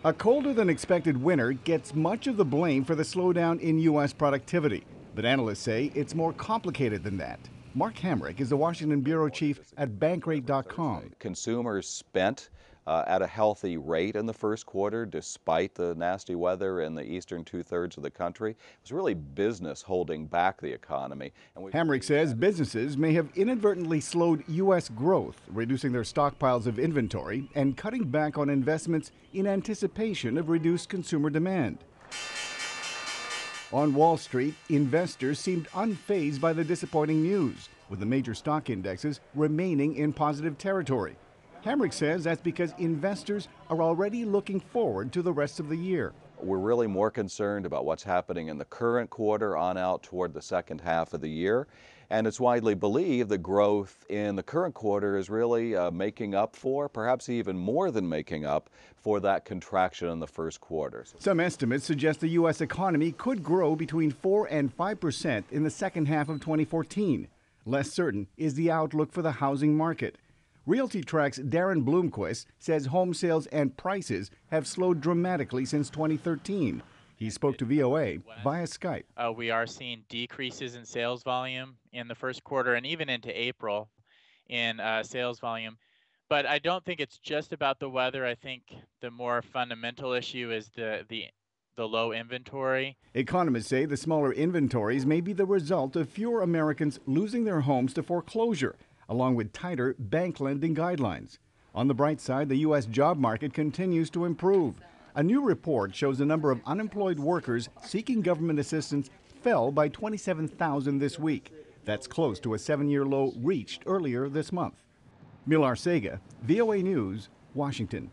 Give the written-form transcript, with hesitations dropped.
A colder than expected winter gets much of the blame for the slowdown in U.S. productivity. But analysts say it's more complicated than that. Mark Hamrick is the Washington bureau chief at Bankrate.com. Consumers spent at a healthy rate in the first quarter despite the nasty weather in the eastern two-thirds of the country. It was really business holding back the economy. Hamrick says businesses may have inadvertently slowed U.S. growth, reducing their stockpiles of inventory and cutting back on investments in anticipation of reduced consumer demand. On Wall Street, investors seemed unfazed by the disappointing news, with the major stock indexes remaining in positive territory. Hamrick says that's because investors are already looking forward to the rest of the year. We're really more concerned about what's happening in the current quarter on out toward the second half of the year. And it's widely believed the growth in the current quarter is really making up for, perhaps even more than making up for that contraction in the first quarter. Some estimates suggest the U.S. economy could grow between 4 and 5% in the second half of 2014. Less certain is the outlook for the housing market. Realty Trac's Darren Bloomquist says home sales and prices have slowed dramatically since 2013. He spoke to VOA via Skype. We are seeing decreases in sales volume in the first quarter and even into April in sales volume. But I don't think it's just about the weather. I think the more fundamental issue is the low inventory. Economists say the smaller inventories may be the result of fewer Americans losing their homes to foreclosure, along with tighter bank lending guidelines. On the bright side, the U.S. job market continues to improve. A new report shows the number of unemployed workers seeking government assistance fell by 27,000 this week. That's close to a 7-year low reached earlier this month. Mil Arcega, VOA News, Washington.